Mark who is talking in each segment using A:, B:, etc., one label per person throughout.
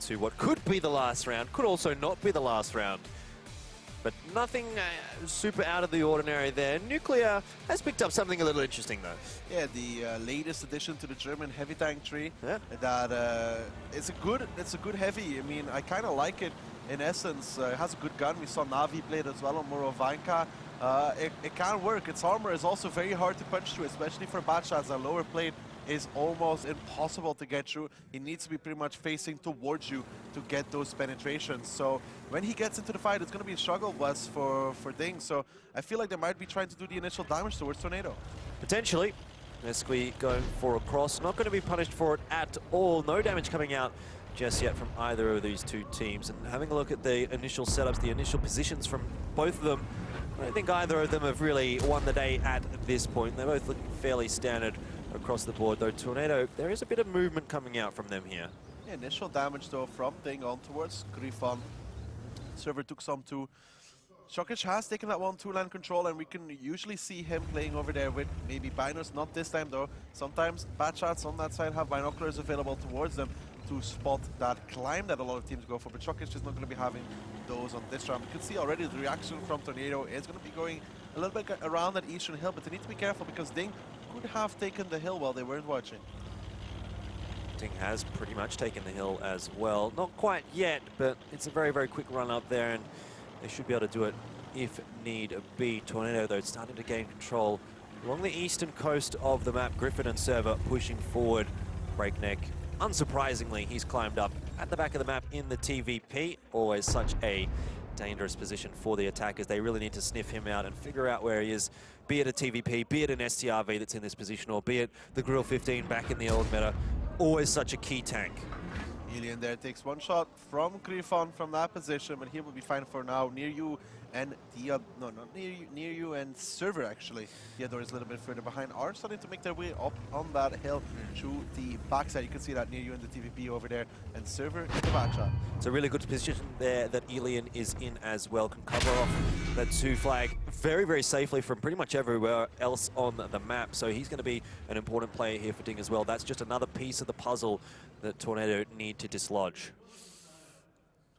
A: into what could be the last round, could also not be the last round. But nothing super out of the ordinary there. Nuclear has picked up something a little interesting though.
B: Yeah, the latest addition to the German heavy tank tree.
A: Yeah.
B: That it's a good heavy. I mean, I kind of like it in essence. It has a good gun. We saw Navi play it as well on Morovanka. It can work. Its armor is also very hard to punch through, especially for bad shots. A lower plate is almost impossible to get through. He needs to be pretty much facing towards you to get those penetrations. So when he gets into the fight, it's going to be a struggle bus for Ding. So I feel like they might be trying to do the initial damage towards Tornado.
A: Potentially. Nesqui going for a cross. Not going to be punished for it at all. No damage coming out just yet from either of these two teams. And having a look at the initial setups, the initial positions from both of them, I don't think either of them have really won the day at this point. They're both looking fairly standard across the board, though Tornado, there is a bit of movement coming out from them here.
B: Yeah, initial damage, though, from Ding on towards Griffon. Server took some too. Shokic has taken that 1-2 land control, and we can usually see him playing over there with maybe binos. Not this time, though. Sometimes bad shots on that side have binoculars available towards them to spot that climb that a lot of teams go for, but Shokic is not going to be having those on this round. You can see already the reaction from Tornado is going to be going a little bit around that eastern hill, but they need to be careful because Ding could have taken the hill while they weren't watching.
A: Ding has pretty much taken the hill as well. Not quite yet, but it's a very, very quick run up there, and they should be able to do it if need be. Tornado, though, starting to gain control along the eastern coast of the map. Griffin and Server pushing forward. Breakneck, unsurprisingly, he's climbed up at the back of the map in the TVP. Always such a dangerous position for the attackers. They really need to sniff him out and figure out where he is, be it a TVP, be it an STRV that's in this position, or be it the Grill 15 back in the old meta. Always such a key tank.
B: Alien there takes one shot from Griffon from that position, but he will be fine for now. Near you and no, not near you and Server, actually. Theodore is a little bit further behind. Are starting to make their way up on that hill through the backside. You can see that near you and the TVP over there, and Server in the back shot.
A: It's a really good position there that Alien is in as well. Can cover off that 2 flag very, very safely from pretty much everywhere else on the map. So he's going to be an important player here for Ding as well. That's just another piece of the puzzle that Tornado need to dislodge.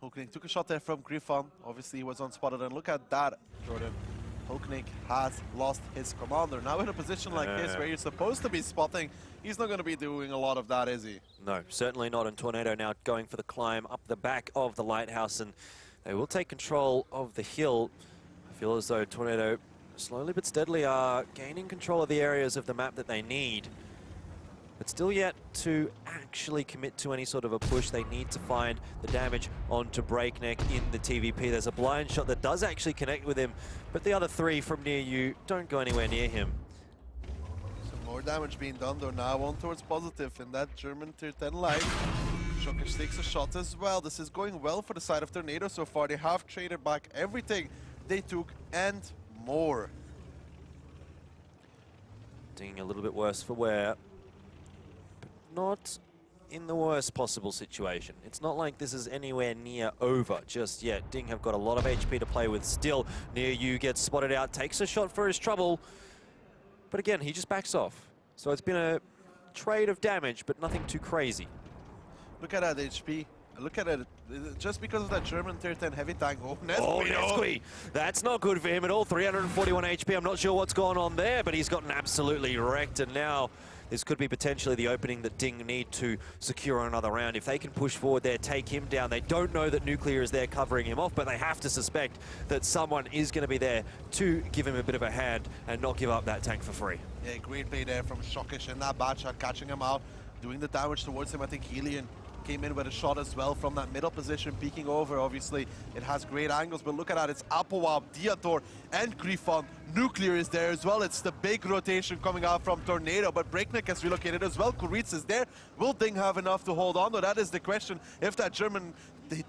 B: Hokening took a shot there from Griffon. Obviously, he was unspotted. And look at that, Jordan. Hokening has lost his commander. Now in a position like this where you're supposed to be spotting, he's not going to be doing a lot of that, is he?
A: No, certainly not. And Tornado now going for the climb up the back of the lighthouse, and they will take control of the hill. I feel as though Tornado slowly but steadily are gaining control of the areas of the map that they need. But still yet to actually commit to any sort of a push. They need to find the damage onto Breakneck in the TVP. There's a blind shot that does actually connect with him, but the other 3 from near you don't go anywhere near him.
B: Some more damage being done, though, now on towards positive in that German tier 10 life. Shokic takes a shot as well. This is going well for the side of Tornado so far. They have traded back everything they took and more.
A: Ding a little bit worse for wear. Not in the worst possible situation. It's not like this is anywhere near over just yet. Ding have got a lot of HP to play with still. Near you gets spotted out, takes a shot for his trouble. But again, he just backs off. So it's been a trade of damage, but nothing too crazy.
B: Look at that HP. Look at it. Just because of that German tier 10 heavy tank. Oh, Nesqui.
A: Oh, Nesqui. That's not good for him at all. 341 HP. I'm not sure what's going on there, but he's gotten absolutely wrecked. And now this could be potentially the opening that Ding need to secure another round. If they can push forward there, take him down. They don't know that Nuclear is there covering him off, but they have to suspect that someone is going to be there to give him a bit of a hand and not give up that tank for free.
B: Yeah, great play there from Shokic in that bad shot, catching him out, doing the damage towards him. I think Helion came in with a shot as well from that middle position, peeking over. Obviously, it has great angles, but look at that. It's APPLEWOW, Diator, and Griffon. Nuclear is there as well. It's the big rotation coming out from Tornado, but Breakneck has relocated as well. Kuritz is there. Will Ding have enough to hold on? Though that is the question. If that German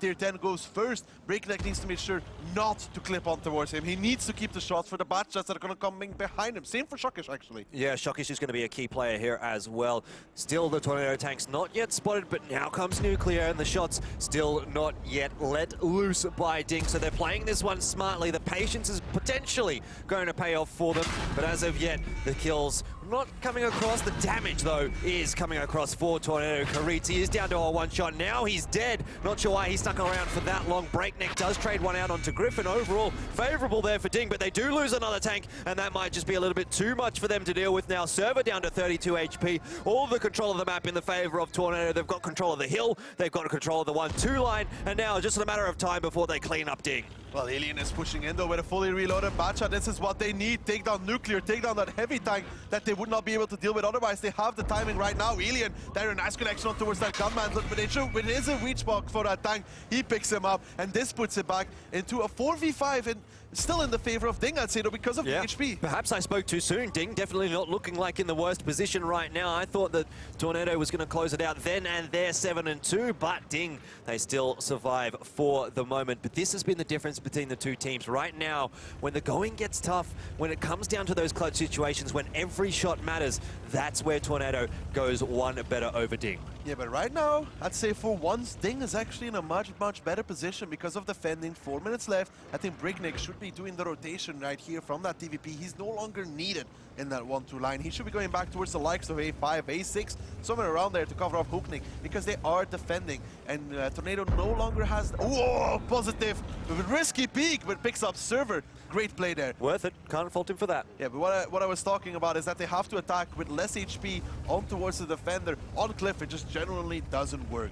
B: tier 10 goes first, Breakneck needs to make sure not to clip on towards him. He needs to keep the shots for the bad shots that are going to come behind him. Same for Shokic, actually.
A: Yeah, Shokic is going to be a key player here as well. Still, the Tornado tanks not yet spotted, but now comes Nuclear, and the shots still not yet let loose by Ding. So they're playing this one smartly. The patience is potentially going to pay off for them, but as of yet, the kills not coming across. The damage, though, is coming across for Tornado. Kariti is down to a one shot. Now he's dead. Not sure why he stuck around for that long. Breakneck does trade one out onto Griffin. Overall, favorable there for Ding, but they do lose another tank, and that might just be a little bit too much for them to deal with now. Server down to 32 HP. All the control of the map in the favor of Tornado. They've got control of the hill. They've got control of the 1-2 line, and now just a matter of time before they clean up Ding.
B: Well, Alien is pushing in though with a fully reloaded Bacha. This is what they need. Take down Nuclear, take down that heavy tank that they would not be able to deal with otherwise. They have the timing right now. Alien, they're a nice connection on towards that gunman, but it is a reach block for that tank. He picks him up, and this puts it back into a 4v5, and still in the favor of Ding, I'd say, though, because of the HP.
A: Perhaps I spoke too soon. Ding definitely not looking like in the worst position right now. I thought that Tornado was going to close it out then and there, 7-2, but Ding, they still survive for the moment. But this has been the difference between the two teams. Right now, when the going gets tough, when it comes down to those clutch situations, when every shot matters, that's where Tornado goes one better over Ding.
B: Yeah, but right now, I'd say for once, Ding is actually in a much better position because of defending. 4 minutes left. I think Breakneck should be doing the rotation right here from that TVP. He's no longer needed in that 1-2 line. He should be going back towards the likes of A5, A6, somewhere around there to cover off Hooknik because they are defending. And Tornado no longer has... Whoa, positive. Risky peek, but picks up Server. Great play there.
A: Worth it. Can't fault him for that.
B: Yeah, but what I was talking about is that they have to attack with less HP on towards the defender. On Cliff, it just generally doesn't work.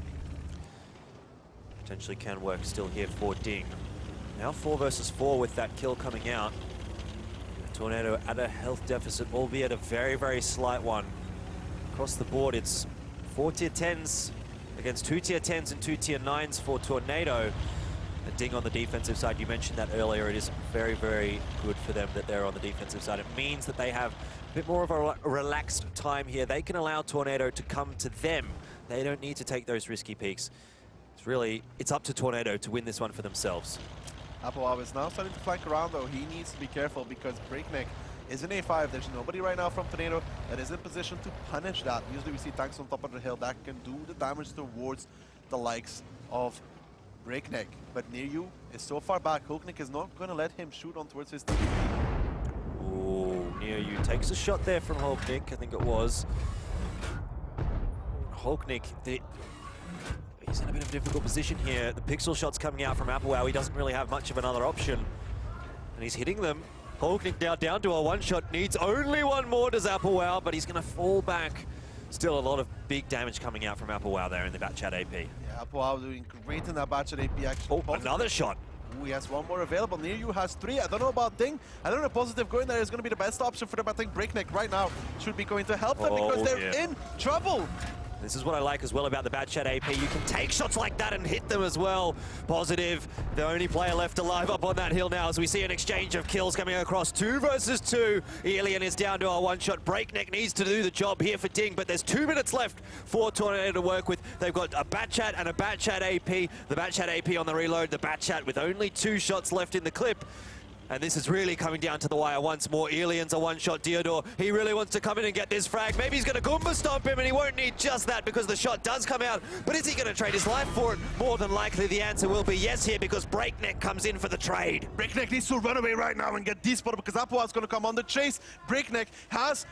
A: Potentially can work still here for Ding. Now 4 versus 4 with that kill coming out. Tornado at a health deficit, albeit a very, very slight one. Across the board, it's 4 tier 10s against 2 tier 10s and 2 tier 9s for Tornado. And Ding on the defensive side, you mentioned that earlier, it is very, very good for them that they're on the defensive side. It means that they have a bit more of a relaxed time here. They can allow Tornado to come to them. They don't need to take those risky peaks. It's up to Tornado to win this one for themselves.
B: APPLEWOW is now starting to flank around though. He needs to be careful because Breakneck is in A5. There's nobody right now from Tornado that is in position to punish that. Usually we see tanks on top of the hill that can do the damage towards the likes of Breakneck. But Near You is so far back, Hooknik is not going to let him shoot on towards his TVP.
A: Ooh, Near You takes a shot there from Hooknik, I think it was. Hooknik, he's in a bit of a difficult position here. The pixel shot's coming out from APPLEWOW. He doesn't really have much of another option. And he's hitting them. Hooknik now down to a one-shot. Needs only one more, does APPLEWOW, but he's going to fall back. Still a lot of big damage coming out from APPLEWOW there in the Batchat AP.
B: Yeah, APPLEWOW doing great in that Batchat AP action.
A: Oh, another shot.
B: Ooh, he has one more available. Near You has 3. I don't know about Ding. I don't know if positive going there is going to be the best option for them. I think Breakneck right now should be going to help them because they're in trouble.
A: This is what I like as well about the Batchat AP. You can take shots like that and hit them as well. Positive, the only player left alive up on that hill now as we see an exchange of kills coming across. 2 versus 2. Alien is down to a one-shot. Breakneck needs to do the job here for Ding, but there's 2 minutes left for Tornado to work with. They've got a Batchat and a Batchat AP. The Batchat AP on the reload, the Batchat with only 2 shots left in the clip. And this is really coming down to the wire once more. Alien's a one-shot Deodor. He really wants to come in and get this frag. Maybe he's going to Goomba stomp him, and he won't need just that because the shot does come out. But is he going to trade his life for it? More than likely the answer will be yes here because Breakneck comes in for the trade.
B: Breakneck needs to run away right now and get despotted because APPLEWOW's going to come on the chase. Breakneck has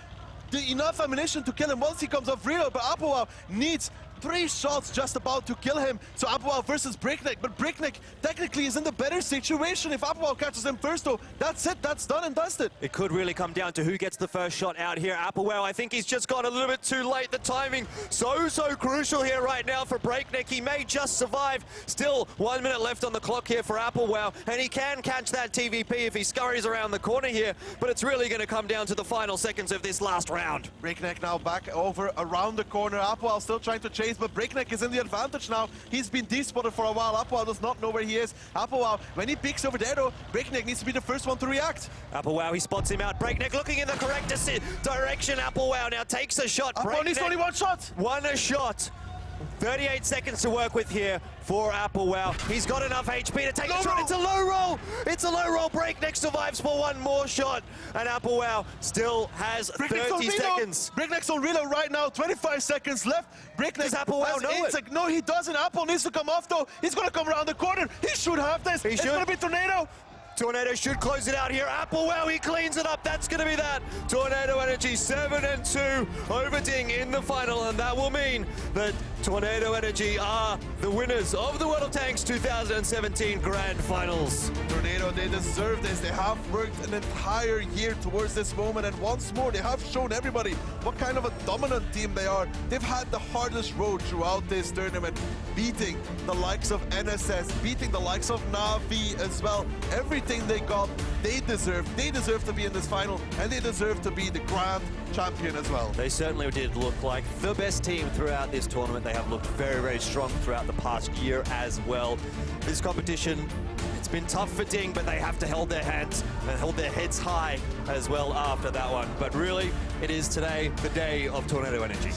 B: enough ammunition to kill him once he comes off reload, but APPLEWOW needs 3 shots just about to kill him. So APPLEWOW versus Breakneck, but Breakneck technically is in the better situation. If APPLEWOW catches him first though, that's it, that's done and dusted.
A: It could really come down to who gets the first shot out here. APPLEWOW, I think he's just gone a little bit too late. The timing so crucial here right now for Breakneck. He may just survive. Still 1 minute left on the clock here for APPLEWOW, and he can catch that TVP if he scurries around the corner here, but it's really going to come down to the final seconds of this last round.
B: Breakneck now back over around the corner. APPLEWOW still trying to chase, but Breakneck is in the advantage now. He's been despotted for a while. APPLEWOW does not know where he is. APPLEWOW, when he peeks over there though, Breakneck needs to be the first one to react.
A: APPLEWOW, he spots him out. Breakneck looking in the correct direction. APPLEWOW now takes a shot.
B: APPLEWOW needs only 1 shot.
A: Won a shot. 38 seconds to work with here for APPLEWOW. He's got enough HP to take a shot. It's a low roll. It's a low roll. Breakneck survives for 1 more shot. And APPLEWOW still has 30 seconds.
B: Breakneck's on reload right now. 25 seconds left. Breakneck
A: Does APPLEWOW know it?
B: No, he doesn't. Apple needs to come off though. He's going to come around the corner. He should have this.
A: It's going
B: to be Tornado.
A: Tornado should close it out here. APPLEWOW, he cleans it up. That's going to be that. Tornado Energy 7-2 over Ding in the final, and that will mean that Tornado Energy are the winners of the World of Tanks 2017 Grand Finals.
B: Tornado, they deserve this. They have worked an entire year towards this moment, and once more, they have shown everybody what kind of a dominant team they are. They've had the hardest road throughout this tournament, beating the likes of NSS, beating the likes of Na'Vi as well. Everything they got, they deserve. They deserve to be in this final, and they deserve to be the grand champion as well.
A: They certainly did look like the best team throughout this tournament. They have looked very, very strong throughout the past year as well. This competition, it's been tough for Ding, but they have to hold their hands and hold their heads high as well after that one. But really, it is today the day of Tornado Energy.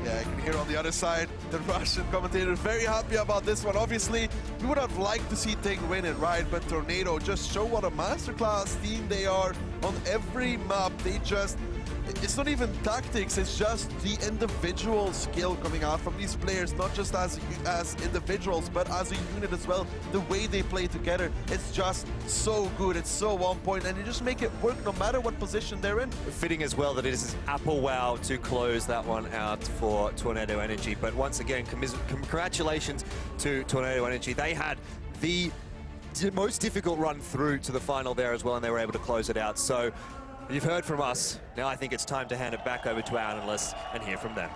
B: Yeah, you can hear on the other side, the Russian commentator very happy about this one. Obviously, we would have liked to see Ding win it, right? But Tornado just show what a masterclass team they are on every map. They just, it's not even tactics, it's just the individual skill coming out from these players, not just as individuals, but as a unit as well. The way they play together, it's just so good, it's so on point, and you just make it work no matter what position they're in.
A: Fitting as well that it is APPLEWOW to close that one out for Tornado Energy. But once again, congratulations to Tornado Energy. They had the most difficult run through to the final there as well, and they were able to close it out. So you've heard from us. Now I think it's time to hand it back over to our analysts and hear from them.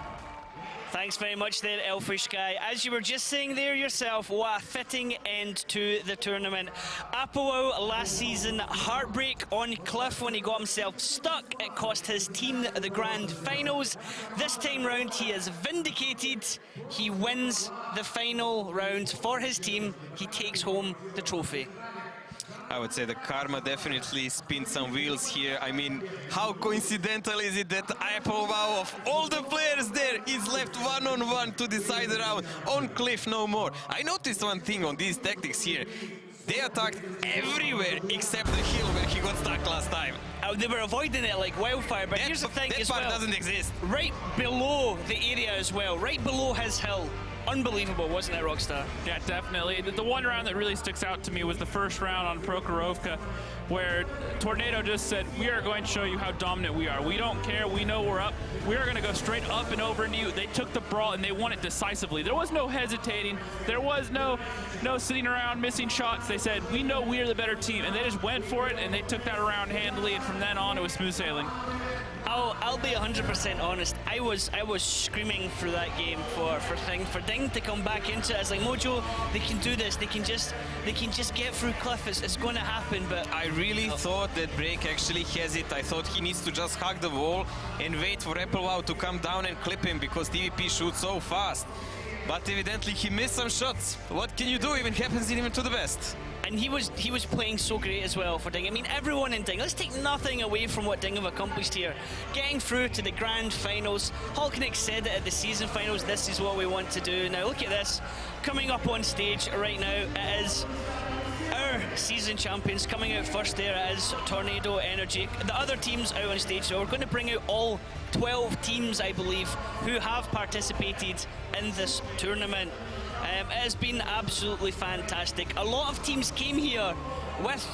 C: Thanks very much there, Elfish Guy. As you were just saying there yourself, what a fitting end to the tournament. APPLEWOW last season, heartbreak on Cliff when he got himself stuck. It cost his team the grand finals. This time round, he is vindicated. He wins the final round for his team. He takes home the trophy.
D: I would say the karma definitely spins some wheels here. I mean, how coincidental is it that APPLEWOW, of all the players there, is left one-on-one to decide the round on Cliff no more. I noticed one thing on these tactics here. They attacked everywhere except the hill where he got stuck last time.
C: They were avoiding it like wildfire, but here's the thing as well.
D: That part doesn't exist.
C: Right below the area as well, right below his hill. Unbelievable, wasn't it, Rockstar?
E: Yeah, definitely. The one round that really sticks out to me was the first round on Prokhorovka, where Tornado just said, we are going to show you how dominant we are. We don't care. We know we're up. We are going to go straight up and over into you. They took the brawl, and they won it decisively. There was no hesitating. There was no sitting around missing shots. They said, we know we are the better team, and they just went for it, and they took that around handily, and from then on, it was smooth sailing.
C: I'll be 100% honest. I was screaming for that game for Ding to come back into it. It's like, Mojo, they can do this. They can just get through Cliff. It's going to happen. But
D: I really thought that Break actually has it. I thought he needs to just hug the wall and wait for APPLEWOW to come down and clip him, because TVP shoots so fast. But evidently he missed some shots. What can you do? Even happens even to the best.
C: And he was playing so great as well for Ding. I mean, everyone in Ding, let's take nothing away from what Ding have accomplished here. Getting through to the grand finals. Hulknick said it at the season finals, this is what we want to do. Now look at this, coming up on stage right now, it is our season champions coming out first there. It is Tornado Energy. The other teams out on stage, so we're going to bring out all 12 teams, I believe, who have participated in this tournament. It has been absolutely fantastic. A lot of teams came here with,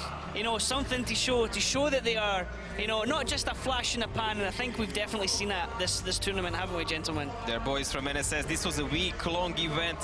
C: something to show that they are, not just a flash in the pan, and I think we've definitely seen that this tournament, haven't we, gentlemen?
D: They're boys from NSS. This was a week-long event.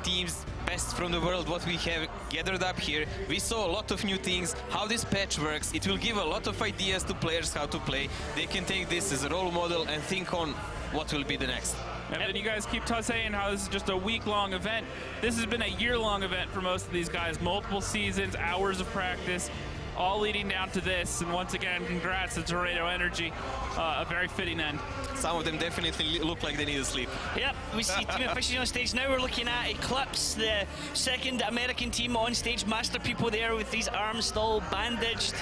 D: Teams best from the world, what we have gathered up here. We saw a lot of new things, how this patch works. It will give a lot of ideas to players how to play. They can take this as a role model and think on what will be the next.
E: And then you guys keep saying how this is just a week-long event. This has been a year-long event for most of these guys. Multiple seasons, hours of practice, all leading down to this. And once again, congrats to Tornado Energy. A very fitting end.
D: Some of them definitely look like they need to sleep.
C: Yep, we see Team Efficiency on stage. Now we're looking at Eclipse, the second American team on stage. Master people there with these arms still bandaged.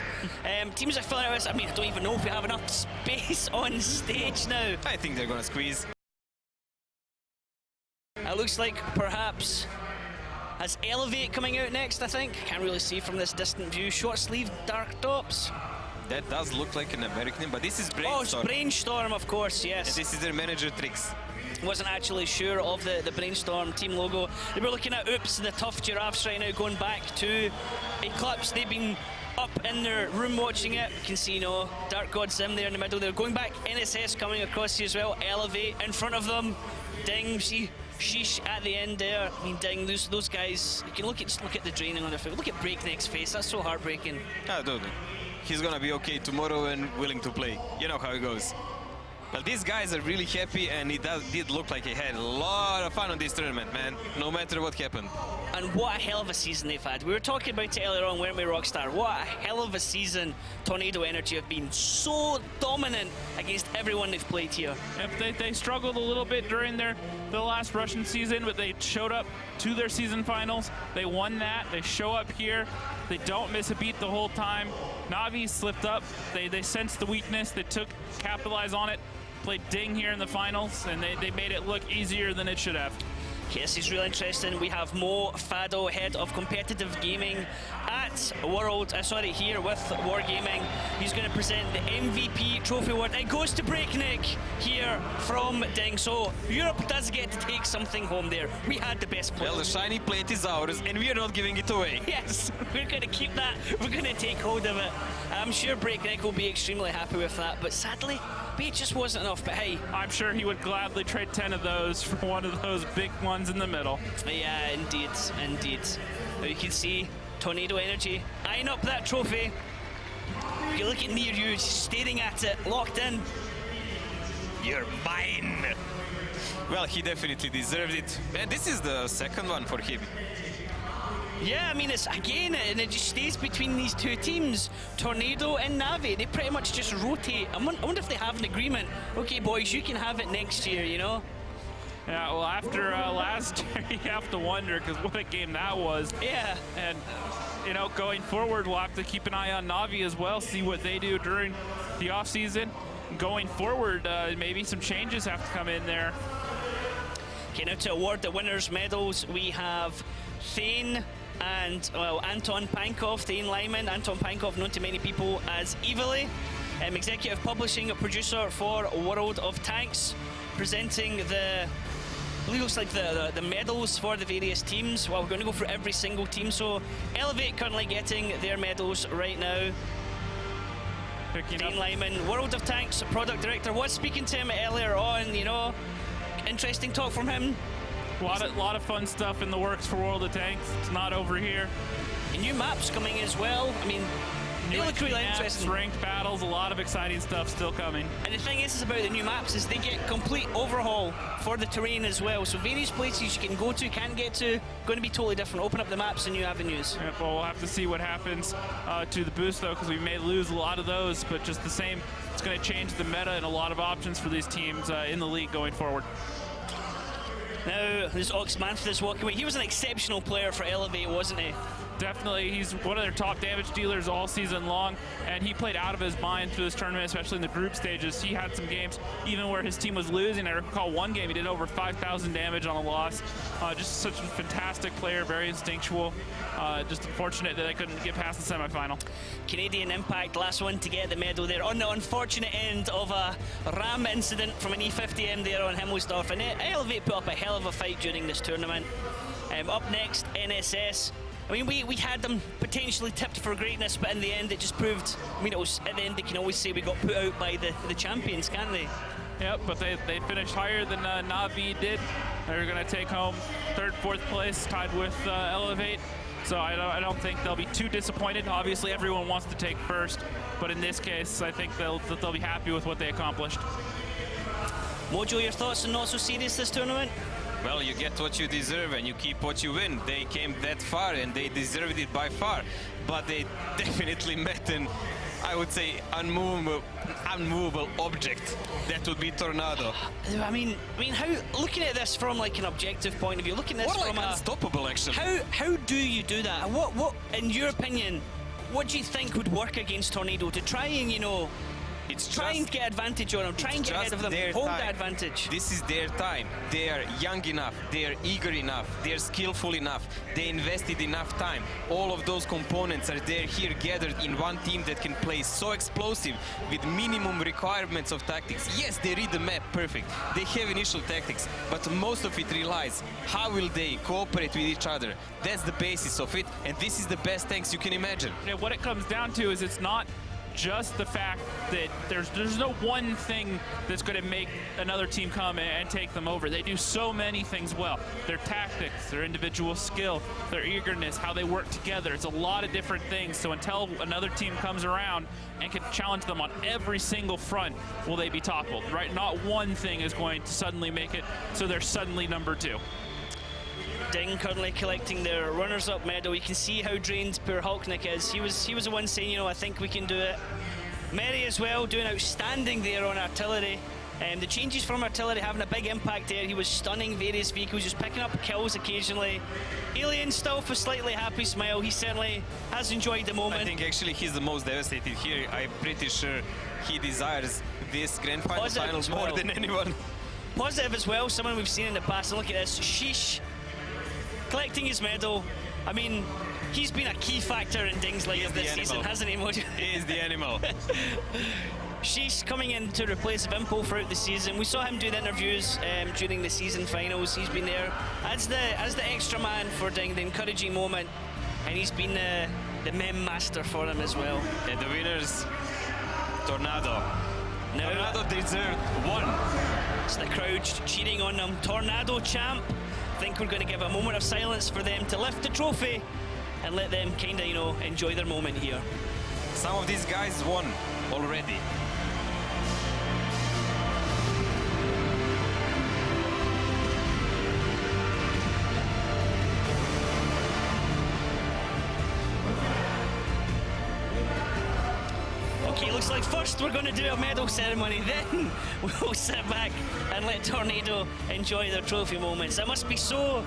C: Teams are filling out. I mean, I don't even know if we have enough space on stage now.
D: I think they're going to squeeze.
C: It looks like perhaps has Elevate coming out next, I think. Can't really see from this distant view. Short sleeve, dark tops.
D: That does look like an American, but this is Brainstorm.
C: Oh, it's Brainstorm, of course, yes.
D: And this is their manager Trix.
C: wasn't actually sure of the Brainstorm team logo. They were looking at Oops, the Tough Giraffes right now, going back to Eclipse. They've been up in their room watching it. You can see, Dark God Zim there in the middle. They're going back. NSS coming across here as well. Elevate in front of them. Ding, see Sheesh at the end there. I mean, Ding, those guys, you can just look at the draining on their face. Look at Breakneck's face, that's so heartbreaking.
D: I don't know. He's gonna be okay tomorrow and willing to play. You know how it goes. Well, these guys are really happy, and it did look like he had a lot of fun on this tournament, man, no matter what happened.
C: And what a hell of a season they've had. We were talking about it earlier on, weren't we, Rockstar? What a hell of a season Tornado Energy have been, so dominant against everyone they've played here.
E: Yep, they struggled a little bit during the last Russian season, but they showed up to their season finals. They won that. They show up here. They don't miss a beat the whole time. Na'Vi slipped up. They sensed the weakness. They capitalized on it. Played Ding here in the finals, and they made it look easier than it should have.
C: Yes, it's really interesting. We have Mo Fado, head of competitive gaming at here with Wargaming. He's going to present the MVP trophy award. It goes to Breakneck here from Ding. So Europe does get to take something home there. We had the best player.
D: Well, the shiny plate is ours, and we are not giving it away.
C: Yes, we're going to keep that. We're going to take hold of it. I'm sure Breakneck will be extremely happy with that, but sadly, it just wasn't enough. But hey,
E: I'm sure he would gladly trade 10 of those for one of those big ones in the middle.
C: Yeah, indeed. Now you can see Tornado Energy eyeing up that trophy. You look at near you, staring at it, locked in. You're mine.
D: Well, he definitely deserved it. And this is the second one for him.
C: Yeah, I mean, it's again, and it just stays between these two teams, Tornado and Na'Vi. They pretty much just rotate. I wonder if they have an agreement. Okay, boys, you can have it next year,
E: Yeah, well, after last year, you have to wonder, because what a game that was.
C: Yeah.
E: And, going forward, we'll have to keep an eye on Na'Vi as well, see what they do during the offseason. Going forward, maybe some changes have to come in there.
C: Okay, now to award the winners' medals, we have Thane and Anton Pankov, Thane Lyman. Anton Pankov, known to many people as Evilly, executive publishing producer for World of Tanks, presenting I believe it looks like the medals for the various teams. Well, we're going to go through every single team. So Elevate currently getting their medals right now. Thane Lyman, World of Tanks product director. Was speaking to him earlier on, interesting talk from him.
E: A lot of fun stuff in the works for World of Tanks. It's not over here.
C: And new maps coming as well. I mean, they look really interesting.
E: Ranked battles, a lot of exciting stuff still coming.
C: And the thing is about the new maps is they get complete overhaul for the terrain as well. So various places you can go to, can get to, going to be totally different. Open up the maps and new avenues.
E: Yep, well, we'll have to see what happens to the boost though, because we may lose a lot of those, but just the same, it's going to change the meta and a lot of options for these teams in the league going forward.
C: Now, there's Oxmanthus walking away. He was an exceptional player for Elevate, wasn't he?
E: Definitely, he's one of their top damage dealers all season long, and he played out of his mind through this tournament, especially in the group stages. He had some games even where his team was losing. I recall one game he did over 5,000 damage on a loss. Just such a fantastic player, very instinctual. Just unfortunate that they couldn't get past the semifinal.
C: Canadian Impact, last one to get the medal there on the unfortunate end of a ram incident from an E50M there on Himmelsdorf. And Elevate put up a hell of a fight during this tournament. Up next, NSS. I mean, we had them potentially tipped for greatness, but in the end it just proved, I mean, it was, at the end they can always say we got put out by the champions, can't they?
E: Yep, but they finished higher than Na'Vi did. They're going to take home third, fourth place, tied with Elevate. So I don't think they'll be too disappointed. Obviously, everyone wants to take first, but in this case, I think they'll be happy with what they accomplished.
C: Mojo, your thoughts on Not So Serious this tournament?
D: Well, you get what you deserve and you keep what you win. They came that far and they deserved it by far, but they definitely met an, I would say, unmovable object. That would be Tornado.
C: I mean, how, looking at this from like an objective point of view, looking at this
D: or
C: from
D: like unstoppable, actually.
C: How do you do that? What, in your opinion, what do you think would work against Tornado to try and,
D: It's
C: try and
D: just,
C: get advantage on them, try and get ahead of them, hold the advantage.
D: This is their time. They are young enough, they are eager enough, they are skillful enough, they invested enough time. All of those components are there here gathered in one team that can play so explosive with minimum requirements of tactics. Yes, they read the map perfect, they have initial tactics, but most of it relies how will they cooperate with each other. That's the basis of it, and this is the best tanks you can imagine.
E: And what it comes down to is it's not just the fact that there's no one thing that's going to make another team come and take them over. They do so many things well. Their tactics, their individual skill, their eagerness, how they work together. It's a lot of different things. So until another team comes around and can challenge them on every single front, will they be toppled, right? Not one thing is going to suddenly make it so they're suddenly number 2.
C: Ding currently collecting their runners-up medal. You can see how drained poor Hulknik is. He was the one saying, you know, I think we can do it. Merry as well, doing outstanding there on artillery. The changes from artillery having a big impact there. He was stunning various vehicles, just picking up kills occasionally. Alien still with a slightly happy smile. He certainly has enjoyed the moment.
D: I think actually he's the most devastated here. I'm pretty sure he desires this grand final more than anyone.
C: Positive as well, someone we've seen in the past. And look at this, Sheesh, collecting his medal. I mean, he's been a key factor in Ding's life this season, hasn't he, Mojo?
D: He is the animal.
C: Sheesh coming in to replace Vimpo throughout the season. We saw him do the interviews during the season finals. He's been there as the extra man for Ding, the encouraging moment, and he's been the meme master for him as well.
D: And the winners, Tornado.
C: Now,
D: Tornado deserved 1.
C: It's the crowd cheering on them. Tornado champ. I think we're going to give a moment of silence for them to lift the trophy and let them kind of, you know, enjoy their moment here.
D: Some of these guys won already.
C: Okay, looks like first we're going to do a medal ceremony, then we'll sit back and let Tornado enjoy their trophy moments. It must be so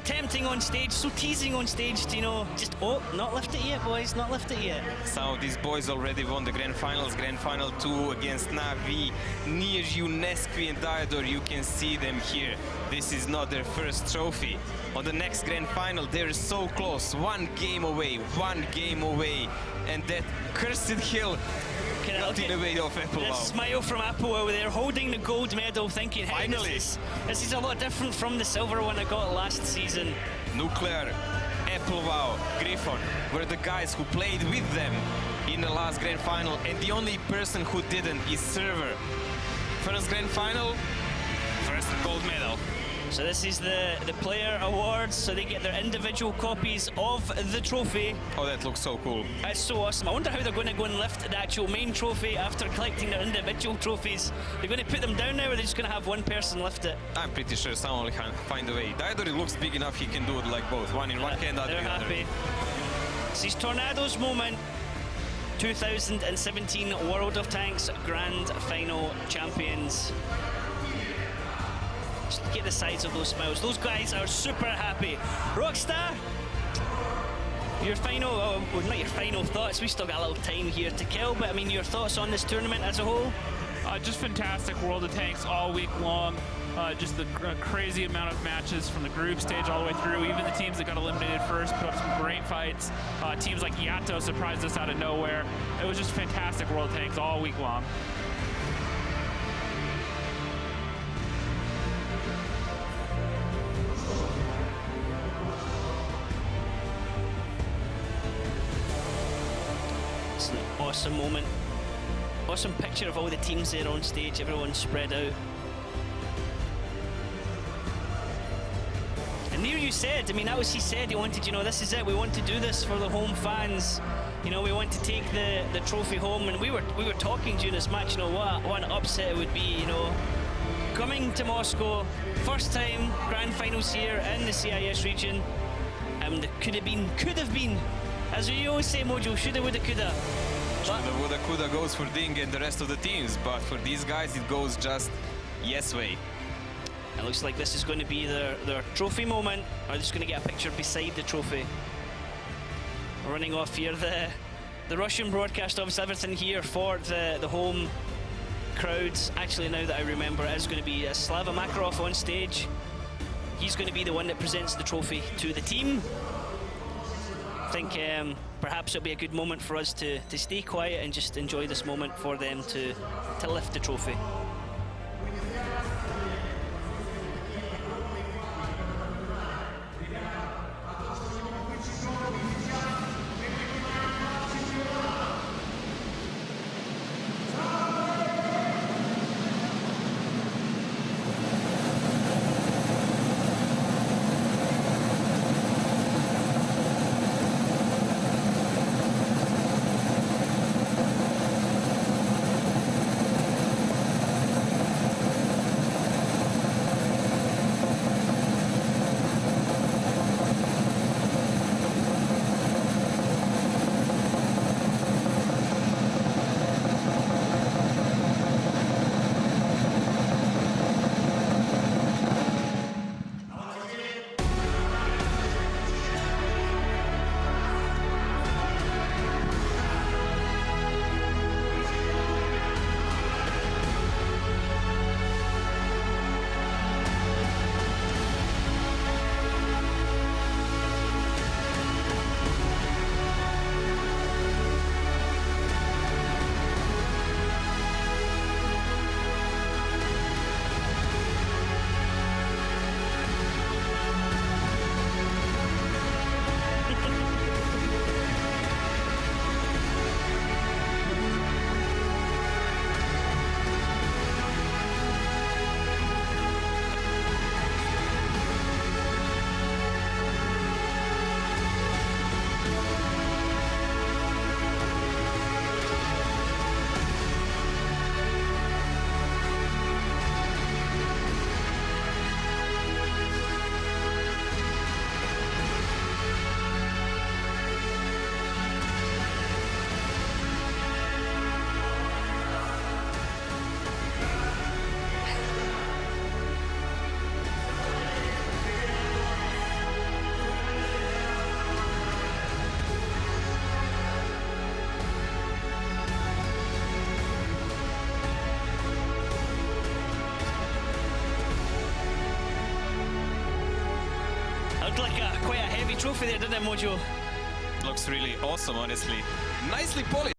C: tempting on stage, so teasing on stage to, you know, just, oh, not lift it yet, boys, not lift it yet.
D: Some of these boys already won the Grand Finals, Grand Final 2 against Navi, Nirju, Nesqui and Diodor. You can see them here. This is not their first trophy. On the next Grand Final, they're so close, 1 game away, and that cursed hill got in the way of APPLEWOW.
C: This smile from APPLEWOW there, holding the gold medal, thinking, hey,
D: Finally.
C: this is a lot different from the silver one I got last season.
D: Nuclear, APPLEWOW, Griffon were the guys who played with them in the last Grand Final, and the only person who didn't is Server. First Grand Final, first gold medal.
C: So this is the player awards, so they get their individual copies of the trophy.
D: Oh, that looks so cool.
C: That's so awesome. I wonder how they're going to go and lift the actual main trophy after collecting their individual trophies. They're going to put them down now, or they're just going to have one person lift it?
D: I'm pretty sure someone will find a way. Diodor looks big enough, he can do it like both. One in one hand, other
C: they're
D: in the other.
C: happy. This is Tornado's moment. 2017 World of Tanks Grand Final champions. Just look at the sides of those smiles. Those guys are super happy. Rockstar, your final, well, not your final thoughts. We still got a little time here to kill, but I mean, your thoughts on this tournament as a whole?
E: Just fantastic World of Tanks all week long. Just the crazy amount of matches from the group stage all the way through. Even the teams that got eliminated first put up some great fights. Teams like Yato surprised us out of nowhere. It was just fantastic World of Tanks all week long.
C: It's an awesome moment. Awesome picture of all the teams there on stage, everyone spread out. And Nirju said, I mean, that was he said, he wanted, you know, this is it, we want to do this for the home fans. You know, we want to take the trophy home, and we were talking during this match, you know, what an upset it would be, you know. Coming to Moscow, first time grand finals here in the CIS region, and it could have been, as we always say, Mojo, shoulda, woulda, coulda.
D: Shoulda, woulda, coulda goes for Ding and the rest of the teams, but for these guys it goes just yes way.
C: It looks like this is going to be their trophy moment. Or just going to get a picture beside the trophy. Running off here, The Russian broadcast, obviously everything here for the home crowds. Actually, now that I remember, it is going to be Slava Makarov on stage. He's going to be the one that presents the trophy to the team. I think perhaps it'll be a good moment for us to stay quiet and just enjoy this moment for them to lift the trophy. Looked like quite a heavy trophy there, didn't it, Mojo?
D: Looks really awesome, honestly. Nicely polished.